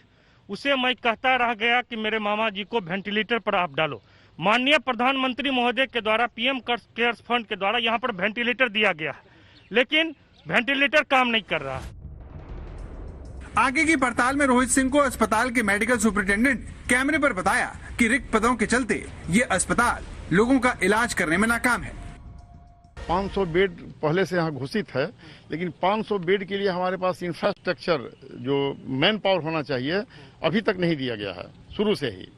उसे मैं कहता रह गया कि मेरे मामा जी को वेंटिलेटर पर आप डालो। माननीय प्रधानमंत्री महोदय के द्वारा PM केयर्स फंड के द्वारा यहाँ पर वेंटिलेटर दिया गया है, लेकिन वेंटिलेटर काम नहीं कर रहा। आगे की पड़ताल में रोहित सिंह को अस्पताल के मेडिकल सुपरिटेंडेंट कैमरे पर बताया कि रिक्त पदों के चलते ये अस्पताल लोगों का इलाज करने में नाकाम है। 500 बेड पहले से यहाँ घोषित है, लेकिन 500 बेड के लिए हमारे पास इंफ्रास्ट्रक्चर जो मैन पावर होना चाहिए अभी तक नहीं दिया गया है। शुरू से ही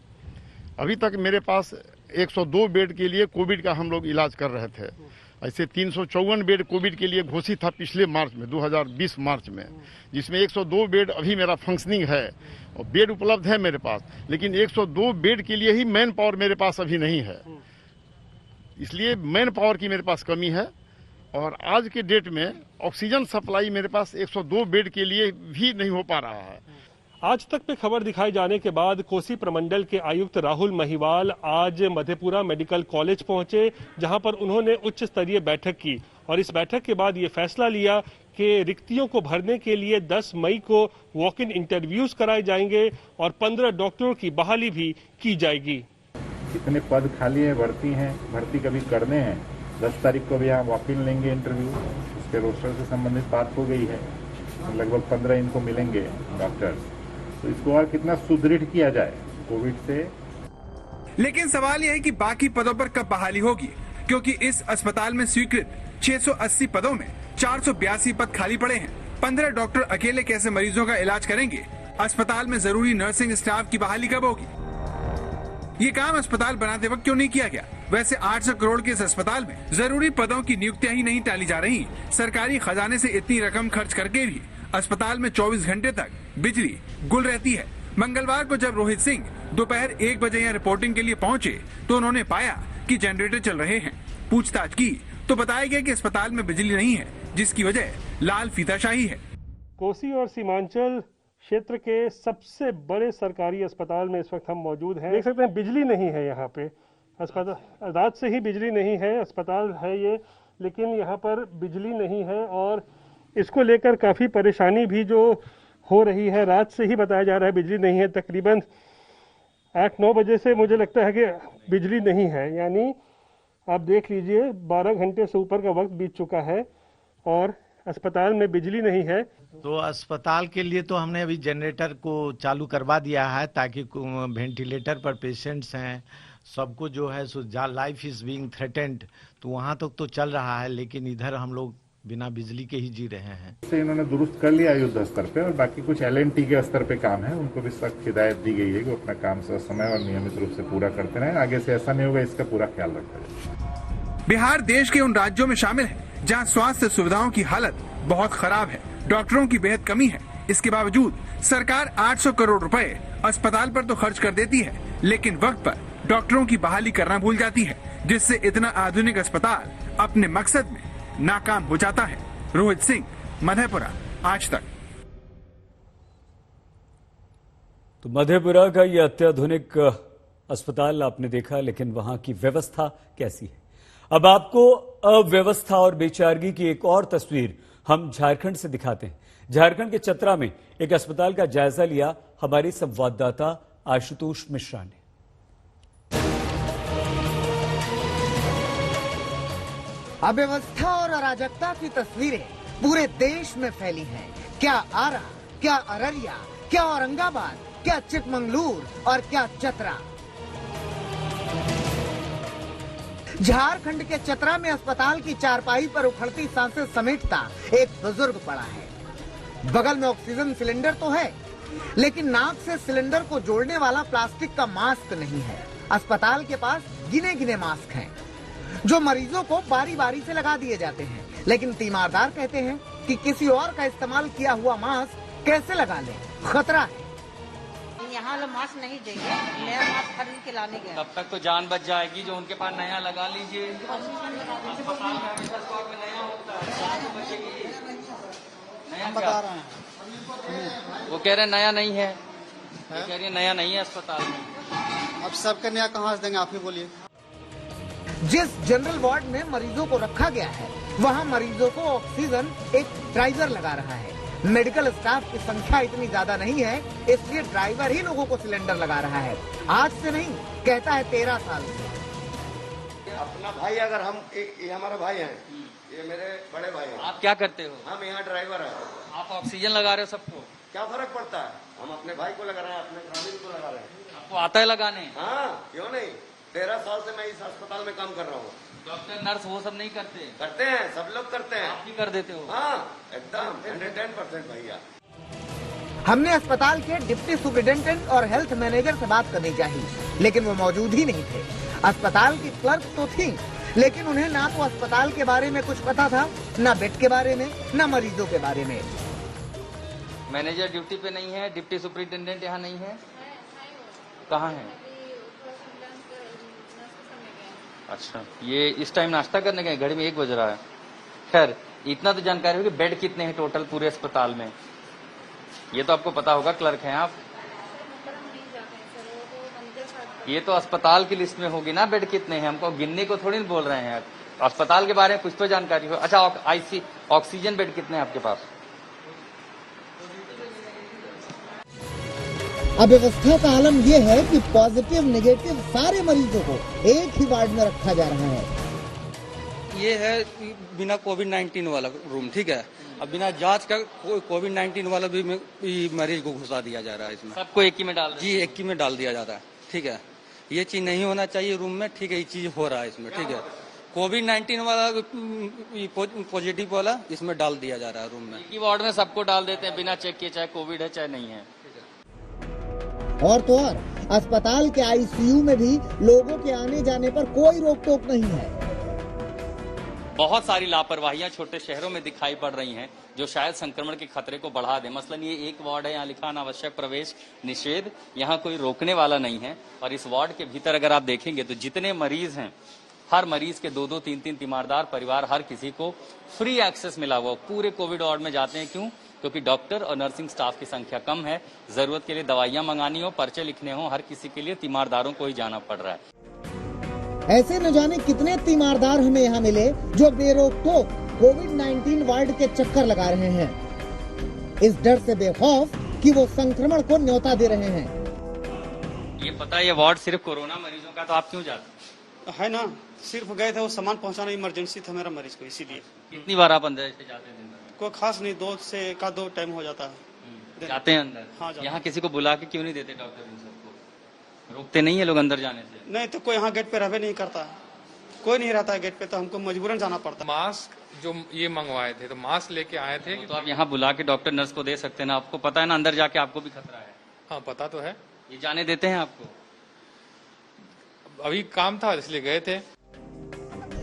अभी तक मेरे पास 102 बेड के लिए कोविड का हम लोग इलाज कर रहे थे। ऐसे 354 बेड कोविड के लिए घोषित था पिछले मार्च में, 2020 मार्च में, जिसमें 102 बेड अभी मेरा फंक्शनिंग है और बेड उपलब्ध है मेरे पास, लेकिन 102 बेड के लिए ही मैन पावर मेरे पास अभी नहीं है। इसलिए मैन पावर की मेरे पास कमी है और आज के डेट में ऑक्सीजन सप्लाई मेरे पास 102 बेड के लिए भी नहीं हो पा रहा है। आज तक में खबर दिखाए जाने के बाद कोसी प्रमंडल के आयुक्त राहुल महिवाल आज मधेपुरा मेडिकल कॉलेज पहुंचे, जहां पर उन्होंने उच्च स्तरीय बैठक की और इस बैठक के बाद ये फैसला लिया कि रिक्तियों को भरने के लिए 10 मई को वॉक इन इंटरव्यूज कराए जाएंगे और 15 डॉक्टरों की बहाली भी की जाएगी। कितने पद खाली है, भर्ती कभी करने हैं, 10 तारीख को भी यहाँ वॉक इन लेंगे इंटरव्यू, उसके रोस्टर से संबंधित बात हो गई है, लगभग 15 इनको मिलेंगे डॉक्टर्स। तो इसको और कितना सुदृढ़ किया जाए कोविड से। लेकिन सवाल यह है कि बाकी पदों पर कब बहाली होगी, क्योंकि इस अस्पताल में स्वीकृत 680 पदों में 482 पद खाली पड़े हैं। 15 डॉक्टर अकेले कैसे मरीजों का इलाज करेंगे? अस्पताल में जरूरी नर्सिंग स्टाफ की बहाली कब होगी? ये काम अस्पताल बनाते वक्त क्यों नहीं किया गया? वैसे 800 करोड़ के इस अस्पताल में जरूरी पदों की नियुक्तियां ही नहीं टाली जा रही। सरकारी खजाने से इतनी रकम खर्च करके भी अस्पताल में 24 घंटे तक बिजली गुल रहती है। मंगलवार को जब रोहित सिंह दोपहर 1 बजे यहाँ रिपोर्टिंग के लिए पहुँचे तो उन्होंने पाया कि जनरेटर चल रहे हैं। पूछताछ की तो बताया गया कि अस्पताल में बिजली नहीं है, जिसकी वजह लाल फीताशाही है। कोसी और सीमांचल क्षेत्र के सबसे बड़े सरकारी अस्पताल में इस वक्त हम मौजूद हैं। देख सकते हैं बिजली नहीं है यहाँ पे, अस्पताल रात से ही बिजली नहीं है, अस्पताल है ये, लेकिन यहाँ पर बिजली नहीं है और इसको लेकर काफ़ी परेशानी भी जो हो रही है। रात से ही बताया जा रहा है बिजली नहीं है, तकरीबन 8-9 बजे से मुझे लगता है कि बिजली नहीं है, यानी आप देख लीजिए 12 घंटे से ऊपर का वक्त बीत चुका है और अस्पताल में बिजली नहीं है। तो अस्पताल के लिए तो हमने अभी जनरेटर को चालू करवा दिया है ताकि वेंटिलेटर पर पेशेंट्स हैं, सबको जो है so life is being threatened, तो वहाँ तक तो चल रहा है, लेकिन इधर हम लोग बिना बिजली के ही जी रहे हैं। इन्होंने दुरुस्त कर लिया युद्ध स्तर पे और बाकी कुछ LNT के स्तर पे काम है, उनको भी सख्त हिदायत दी गई है कि अपना काम समय और नियमित रूप से पूरा करते रहें। आगे से ऐसा नहीं होगा, इसका पूरा ख्याल रखा जाए। बिहार देश के उन राज्यों में शामिल है जहां स्वास्थ्य सुविधाओं की हालत बहुत खराब है, डॉक्टरों की बेहद कमी है। इसके बावजूद सरकार 800 करोड़ रुपए अस्पताल पर तो खर्च कर देती है, लेकिन वक्त पर डॉक्टरों की बहाली करना भूल जाती है, जिससे इतना आधुनिक अस्पताल अपने मकसद में नाकाम हो जाता है। रोहित सिंह, मधेपुरा, आज तक। तो मधेपुरा का ये अत्याधुनिक अस्पताल आपने देखा, लेकिन वहां की व्यवस्था कैसी है? अब आपको अव्यवस्था और बेचारगी की एक और तस्वीर हम झारखंड से दिखाते हैं। झारखंड के चतरा में एक अस्पताल का जायजा लिया हमारे संवाददाता आशुतोष मिश्रा ने। अव्यवस्था और अराजकता की तस्वीरें पूरे देश में फैली हैं। क्या आरा, क्या अररिया, क्या औरंगाबाद, क्या चिकमंगलूर और क्या चतरा। झारखंड के चतरा में अस्पताल की चारपाई पर उखड़ती सांसें समेटता एक बुजुर्ग पड़ा है। बगल में ऑक्सीजन सिलेंडर तो है, लेकिन नाक से सिलेंडर को जोड़ने वाला प्लास्टिक का मास्क नहीं है। अस्पताल के पास गिने गिने मास्क हैं, जो मरीजों को बारी बारी से लगा दिए जाते हैं, लेकिन तीमारदार कहते हैं कि किसी और का इस्तेमाल किया हुआ मास्क कैसे लगा लें, खतरा है। यहाँ वाला मास्क नहीं चाहिए, नया मास्क खरीद के लाने गए। तब तक तो जान बच जाएगी, जो उनके पास नया लगा लीजिए। अस्पताल में हमेशा स्टॉक में नया होता है, जान तो बचेगी। नया बता रहे हैं, वो कह रहे हैं नया नहीं है, कह रही है नया नहीं है अस्पताल में। अब सबके नया कहाँ से देंगे, आप ही बोलिए। जिस जनरल वार्ड में मरीजों को रखा गया है, वहाँ मरीजों को ऑक्सीजन एक ड्राइवर लगा रहा है। मेडिकल स्टाफ की संख्या इतनी ज्यादा नहीं है, इसलिए ड्राइवर ही लोगों को सिलेंडर लगा रहा है। आज से नहीं, कहता है 13 साल से। अपना भाई, अगर हम ये हमारा भाई है, ये मेरे बड़े भाई हैं। आप क्या करते हो? हम यहाँ ड्राइवर है। आप ऑक्सीजन लगा रहे हो सबको? क्या फर्क पड़ता है? हम अपने भाई को लगा रहे हैं, अपने ग्रामीण को लगा रहे हैं। आपको आता है लगाने? हाँ, क्यों नहीं। 13 साल से मैं इस अस्पताल में काम कर रहा हूँ। डॉक्टर नर्स वो सब नहीं करते? करते हैं, सब लोग करते हैं। आप भी कर देते हो? हाँ, एकदम 110% भैया। हमने अस्पताल के डिप्टी सुपरिटेंडेंट और हेल्थ मैनेजर से बात करनी चाहिए, लेकिन वो मौजूद ही नहीं थे। अस्पताल की क्लर्क तो थी, लेकिन उन्हें ना तो अस्पताल के बारे में कुछ पता था, ना बेड के बारे में, ना मरीजों के बारे में। मैनेजर ड्यूटी पे नहीं है, डिप्टी सुपरिटेंडेंट यहाँ नहीं है? कहाँ है? अच्छा, ये इस टाइम नाश्ता करने गए? घड़ी में 1 बज रहा है। खैर, इतना तो जानकारी होगी, बेड कितने हैं टोटल पूरे अस्पताल में? ये तो आपको पता होगा, क्लर्क हैं आप। ये तो अस्पताल की लिस्ट में होगी ना, बेड कितने हैं? हमको गिनने को थोड़ी बोल रहे हैं। अस्पताल के बारे में कुछ तो जानकारी हो। अच्छा, ऑक्सीजन बेड कितने हैं आपके पास? अब व्यवस्था का आलम यह है कि पॉजिटिव नेगेटिव सारे मरीजों को एक ही वार्ड में रखा जा रहा है। ये है बिना कोविड-19 वाला रूम, ठीक है। अब बिना जांच का कोविड-19 वाला भी मरीज को घुसा दिया जा रहा है इसमें। सबको एक ही में डाल? जी, एक ही में डाल दिया जाता है, ठीक है। ये चीज नहीं होना चाहिए रूम में, ठीक है। ये चीज हो रहा है इसमें, ठीक है। कोविड-19 वाला पॉजिटिव वाला इसमें डाल दिया जा रहा है रूम में। एक ही वार्ड में सबको डाल देते हैं बिना चेक किए, चाहे कोविड है चाहे नहीं है। और तो और अस्पताल के आईसीयू में भी लोगों के आने जाने पर कोई रोक टोक नहीं है। बहुत सारी लापरवाहियां छोटे शहरों में दिखाई पड़ रही हैं, जो शायद संक्रमण के खतरे को बढ़ा दे। मसलन ये एक वार्ड है, यहाँ लिखा अनावश्यक प्रवेश निषेध, यहाँ कोई रोकने वाला नहीं है। और इस वार्ड के भीतर अगर आप देखेंगे तो जितने मरीज हैं, हर मरीज के 2-2, 3-3 तीमारदार परिवार, हर किसी को फ्री एक्सेस मिला हुआ। पूरे कोविड वार्ड में जाते हैं, क्यों? क्योंकि डॉक्टर और नर्सिंग स्टाफ की संख्या कम है। जरूरत के लिए दवाइयां मंगानी हो, पर्चे लिखने हो, हर किसी के लिए तीमारदारों को ही जाना पड़ रहा है। ऐसे न जाने कितने तीमारदार हमें यहाँ मिले जो बेरोक टोक कोविड-19 वार्ड के चक्कर लगा रहे हैं, इस डर से बेखौफ कि वो संक्रमण को न्योता दे रहे हैं। ये पता है ये वार्ड सिर्फ कोरोना मरीजों का, तो आप क्यों जाते है ना? सिर्फ गए थे, वो सामान पहुंचाना इमरजेंसी था मेरा मरीज को, इसीलिए। कितनी बार आप अंदर से जाते हैं? कोई खास नहीं, 2 से 1-2 टाइम हो जाता है। जाते हैं अंदर? हाँ, यहाँ किसी को बुला के क्यों नहीं देते डॉक्टर? इन सबको रोकते नहीं है लोग अंदर जाने से? नहीं तो कोई यहाँ गेट पे रहवे नहीं करता, कोई नहीं रहता है गेट पे, तो हमको मजबूरन जाना पड़ता। मास्क जो ये मंगवाए थे, तो मास्क लेके आए थे। तो आप यहाँ बुला के डॉक्टर नर्स को दे सकते हैं ना, आपको पता है ना अंदर जाके आपको भी खतरा है। हाँ, पता तो है। ये जाने देते हैं आपको? अभी काम था इसलिए गए थे।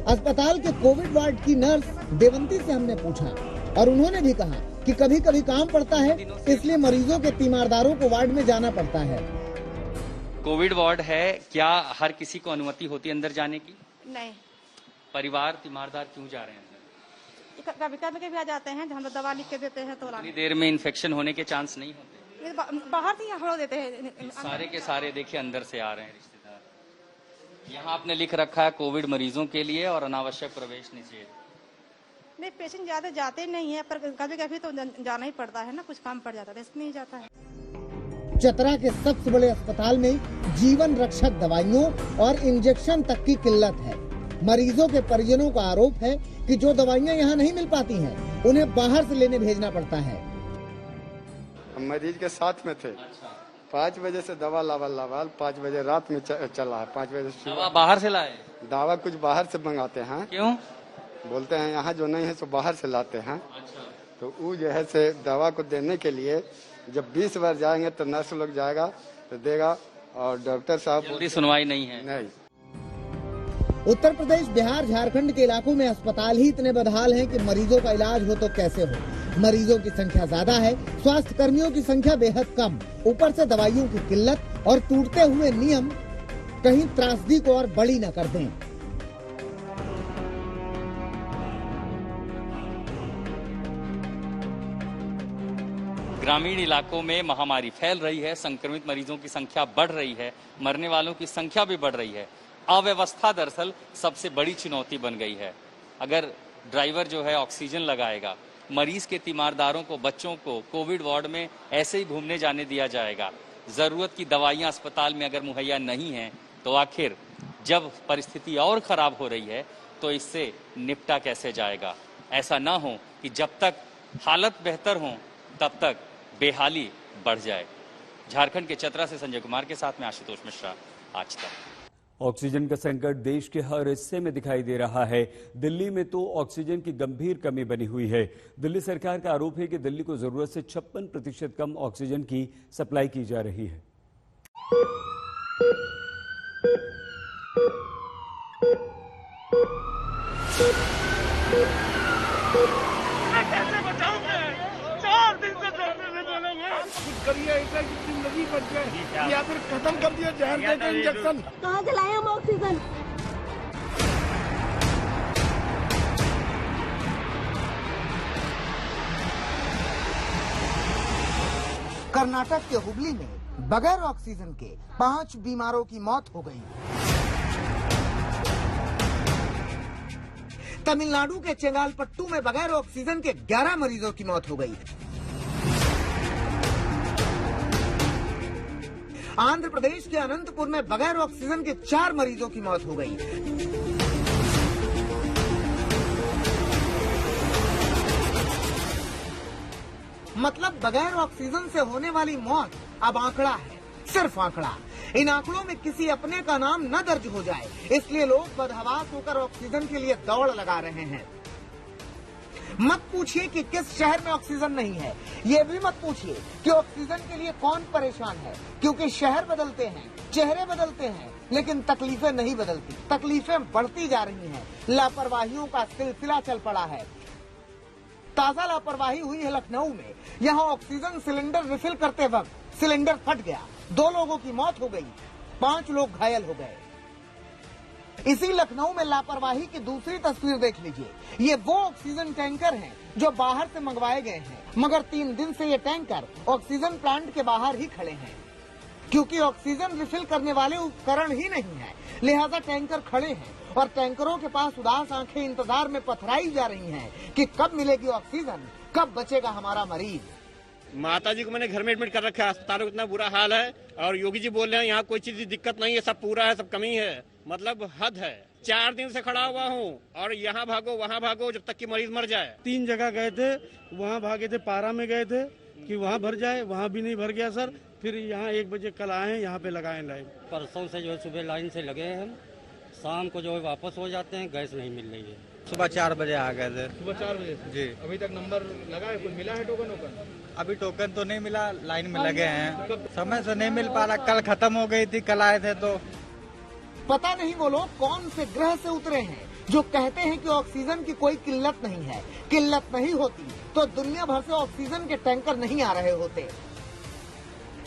अस्पताल के कोविड वार्ड की नर्स देवंती से हमने पूछा और उन्होंने भी कहा कि कभी कभी काम पड़ता है, इसलिए मरीजों के तीमारदारों को वार्ड में जाना पड़ता है। कोविड वार्ड है, क्या हर किसी को अनुमति होती है अंदर जाने की? नहीं। परिवार तीमारदार क्यों जा रहे हैं अंदर? कभी कभी आ जाते हैं, हम दवा लिख के देते हैं तो इतनी देर में इन्फेक्शन होने के चांस नहीं होते? बाहर से हड़ो देते हैं। सारे के सारे देखिए अंदर से आ रहे हैं रिश्तेदार। यहाँ आपने लिख रखा है कोविड मरीजों के लिए और अनावश्यक प्रवेश निषेध। नहीं, पेशेंट ज्यादा जाते नहीं है, पर कभी कभी तो जाना ही पड़ता है ना, कुछ काम पड़ जाता है, इसलिए नहीं जाता है। चतरा के सबसे बड़े अस्पताल में जीवन रक्षक दवाइयों और इंजेक्शन तक की किल्लत है। मरीजों के परिजनों का आरोप है कि जो दवाइयां यहाँ नहीं मिल पाती हैं, उन्हें बाहर से लेने भेजना पड़ता है। हम मरीज के साथ में थे। 5 बजे से दवा लावाल 5 बजे रात में चला है। 5 बजे दवा बाहर से लाए? दवा कुछ बाहर से मंगाते हैं। क्यों? बोलते हैं यहाँ जो नहीं है सो बाहर से लाते हैं। तो वो जो है से दवा को देने के लिए जब 20 बार जाएंगे तो नर्स लोग जाएगा तो देगा, और डॉक्टर साहब जल्दी सुनवाई नहीं है। नहीं। उत्तर प्रदेश, बिहार, झारखंड के इलाकों में अस्पताल ही इतने बदहाल हैं कि मरीजों का इलाज हो तो कैसे हो। मरीजों की संख्या ज्यादा है, स्वास्थ्य कर्मियों की संख्या बेहद कम, ऊपर से दवाइयों की किल्लत और टूटते हुए नियम कहीं त्रासदी को और बड़ी न कर दें। ग्रामीण इलाकों में महामारी फैल रही है, संक्रमित मरीजों की संख्या बढ़ रही है, मरने वालों की संख्या भी बढ़ रही है। अव्यवस्था दरअसल सबसे बड़ी चुनौती बन गई है। अगर ड्राइवर जो है ऑक्सीजन लगाएगा, मरीज के तीमारदारों को, बच्चों को कोविड वार्ड में ऐसे ही घूमने जाने दिया जाएगा, जरूरत की दवाइयां अस्पताल में अगर मुहैया नहीं है, तो आखिर जब परिस्थिति और खराब हो रही है तो इससे निपटा कैसे जाएगा? ऐसा ना हो कि जब तक हालत बेहतर हो तब तक बेहाली बढ़ जाए। झारखंड के चतरा से संजय कुमार के साथ में आशुतोष मिश्रा, आज तक। ऑक्सीजन का संकट देश के हर हिस्से में दिखाई दे रहा है। दिल्ली में तो ऑक्सीजन की गंभीर कमी बनी हुई है। दिल्ली सरकार का आरोप है कि दिल्ली को जरूरत से 56% कम ऑक्सीजन की सप्लाई की जा रही है। कैसे बचाओगे? 4 दिन से डॉक्टर ने बोला है कुछ करिए, ऐसा कि जिंदगी बच जाए या फिर खत्म कर दिया जहर देकर इंजेक्शन। कहाँ से लाए हम ऑक्सीजन? कर्नाटक के हुबली में बगैर ऑक्सीजन के 5 बीमारों की मौत हो गई। तमिलनाडु के चेंगालपट्टू में बगैर ऑक्सीजन के 11 मरीजों की मौत हो गई। आंध्र प्रदेश के अनंतपुर में बगैर ऑक्सीजन के 4 मरीजों की मौत हो गई। मतलब बगैर ऑक्सीजन से होने वाली मौत अब आंकड़ा है, सिर्फ आंकड़ा। इन आंकड़ों में किसी अपने का नाम न दर्ज हो जाए, इसलिए लोग बदहवास होकर ऑक्सीजन के लिए दौड़ लगा रहे हैं। मत पूछिए कि किस शहर में ऑक्सीजन नहीं है, ये भी मत पूछिए कि ऑक्सीजन के लिए कौन परेशान है, क्योंकि शहर बदलते हैं, चेहरे बदलते हैं, लेकिन तकलीफें नहीं बदलती। तकलीफें बढ़ती जा रही हैं। लापरवाहियों का सिलसिला चल पड़ा है। ताजा लापरवाही हुई है लखनऊ में। यहाँ ऑक्सीजन सिलेंडर रिफिल करते वक्त सिलेंडर फट गया, 2 लोगों की मौत हो गई, 5 लोग घायल हो गए। इसी लखनऊ में लापरवाही की दूसरी तस्वीर देख लीजिए। ये वो ऑक्सीजन टैंकर हैं जो बाहर से मंगवाए गए हैं, मगर 3 दिन से ये टैंकर ऑक्सीजन प्लांट के बाहर ही खड़े हैं, क्योंकि ऑक्सीजन रिफिल करने वाले उपकरण ही नहीं है। लिहाजा टैंकर खड़े हैं और टैंकरों के पास उदास आंखें इंतजार में पथराई जा रही हैं कि कब मिलेगी ऑक्सीजन, कब बचेगा हमारा मरीज। माता जी को मैंने घर में एडमिट कर रखा है, अस्पताल में इतना बुरा हाल है। और योगी जी बोल रहे हैं यहाँ कोई चीज की दिक्कत नहीं है, सब पूरा है, सब कमी है। मतलब हद है। 4 दिन से खड़ा हुआ हूँ और यहाँ भागो वहाँ भागो जब तक कि मरीज मर जाए। 3 जगह गए थे, वहाँ भागे थे, पारा में गए थे कि वहाँ भर जाए, वहाँ भी नहीं भर गया सर। फिर यहाँ 1 बजे कल आए हैं, यहाँ पे लगाए लाइन। परसों से जो है सुबह लाइन से लगे हैं हम, शाम को जो है वापस हो जाते हैं, गैस नहीं मिल रही है। सुबह 4 बजे आ गए थे। सुबह 4 बजे जी। अभी तक नंबर लगा है, कोई मिला है टोकन वोकन? अभी टोकन तो नहीं मिला, लाइन में लगे हैं, समय से नहीं मिल पा रहा। कल खत्म हो गई थी, कल आए थे तो। पता नहीं वो लोग कौन से ग्रह से उतरे हैं जो कहते हैं कि ऑक्सीजन की कोई किल्लत नहीं है। किल्लत नहीं होती तो दुनिया भर से ऑक्सीजन के टैंकर नहीं आ रहे होते।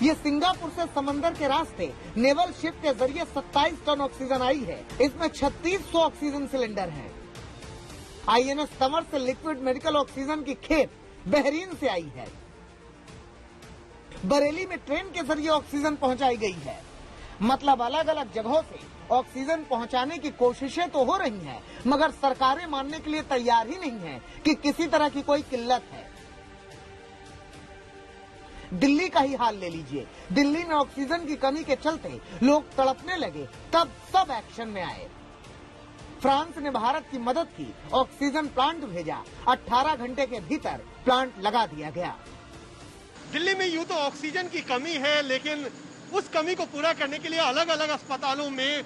ये सिंगापुर से समंदर के रास्ते नेवल शिप के जरिए 27 टन ऑक्सीजन आई है। इसमें 3600 ऑक्सीजन सिलेंडर हैं। INS तमर से लिक्विड मेडिकल ऑक्सीजन की खेप बहरीन से आई है। बरेली में ट्रेन के जरिए ऑक्सीजन पहुंचाई गई है। मतलब अलग अलग जगहों से ऑक्सीजन पहुंचाने की कोशिशें तो हो रही हैं, मगर सरकारें मानने के लिए तैयार ही नहीं है कि किसी तरह की कोई किल्लत है। दिल्ली का ही हाल ले लीजिए। दिल्ली में ऑक्सीजन की कमी के चलते लोग तड़पने लगे, तब सब एक्शन में आए। फ्रांस ने भारत की मदद की, ऑक्सीजन प्लांट भेजा, 18 घंटे के भीतर प्लांट लगा दिया गया। दिल्ली में यूं तो ऑक्सीजन की कमी है, लेकिन उस कमी को पूरा करने के लिए अलग अलग अस्पतालों में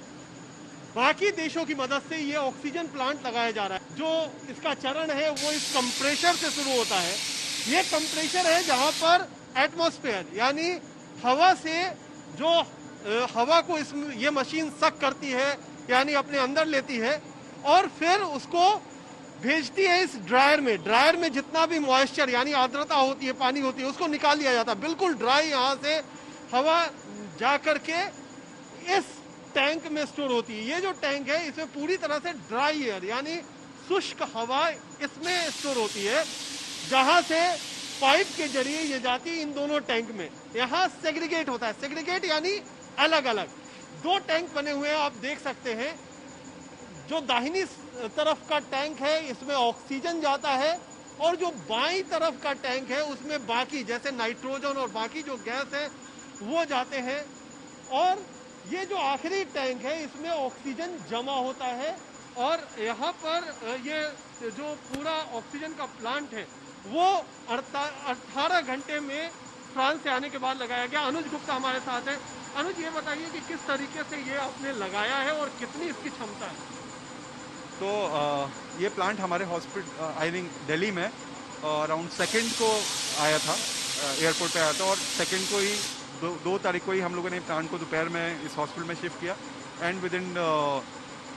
बाकी देशों की मदद से ये ऑक्सीजन प्लांट लगाया जा रहा है। जो इसका चरण है वो इस कंप्रेशर से शुरू होता है। ये कंप्रेशर है जहां पर एटमॉस्फेयर यानी हवा से जो हवा को ये मशीन सक करती है, यानी अपने अंदर लेती है और फिर उसको भेजती है इस ड्रायर में। ड्रायर में जितना भी मॉइस्चर यानी आर्द्रता होती है, पानी होती है, उसको निकाल लिया जाता है। बिल्कुल ड्राई यहाँ से हवा जा करके इस टैंक में स्टोर होती है। ये जो टैंक है इसमें पूरी तरह से ड्राई एयर यानी शुष्क हवा इसमें स्टोर होती है, जहां से पाइप के जरिए ये जाती है इन दोनों टैंक में। यहाँ सेग्रीगेट होता है। सेग्रीगेट यानी अलग अलग 2 टैंक बने हुए हैं, आप देख सकते हैं। जो दाहिनी तरफ का टैंक है इसमें ऑक्सीजन जाता है और जो बाईं तरफ का टैंक है उसमें बाकी जैसे नाइट्रोजन और बाकी जो गैस है वो जाते हैं। और ये जो आखिरी टैंक है इसमें ऑक्सीजन जमा होता है और यहाँ पर ये जो पूरा ऑक्सीजन का प्लांट है वो 18 घंटे में फ्रांस से आने के बाद लगाया गया। अनुज गुप्ता हमारे साथ है। अनुज, ये बताइए कि किस तरीके से ये आपने लगाया है और कितनी इसकी क्षमता है? तो ये प्लांट हमारे हॉस्पिटल आई थिंक दिल्ली में अराउंड 2 को आया था, एयरपोर्ट पे आया था, और 2 को ही 2 तारीख को ही हम लोगों ने प्लांट को दोपहर में इस हॉस्पिटल में शिफ्ट किया एंड विद इन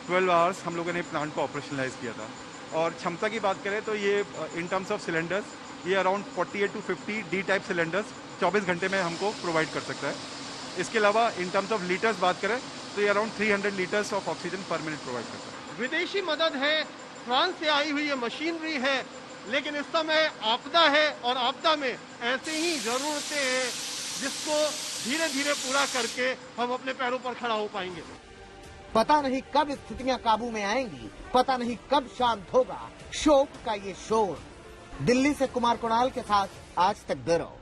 12 आवर्स हम लोगों ने प्लांट को ऑपरेशनलाइज किया था। और क्षमता की बात करें तो ये इन टर्म्स ऑफ सिलेंडर्स ये around 48 to 50 D type cylinders 24 घंटे में हमको प्रोवाइड कर सकता है। इसके अलावा इन टर्म्स ऑफ लीटर्स बात करें तो ये अराउंड 300 लीटर्स ऑफ ऑक्सीजन पर मिनट प्रोवाइड करता है। विदेशी मदद है, फ्रांस से आई हुई ये मशीनरी है, लेकिन इस समय आपदा है और आपदा में ऐसे ही जरूरतें हैं जिसको धीरे धीरे पूरा करके हम अपने पैरों पर खड़ा हो पाएंगे। पता नहीं कब स्थितियां काबू में आएंगी, पता नहीं कब शांत होगा शोक का ये शोर। दिल्ली से कुमार कुणाल के साथ आज तक ब्यूरो।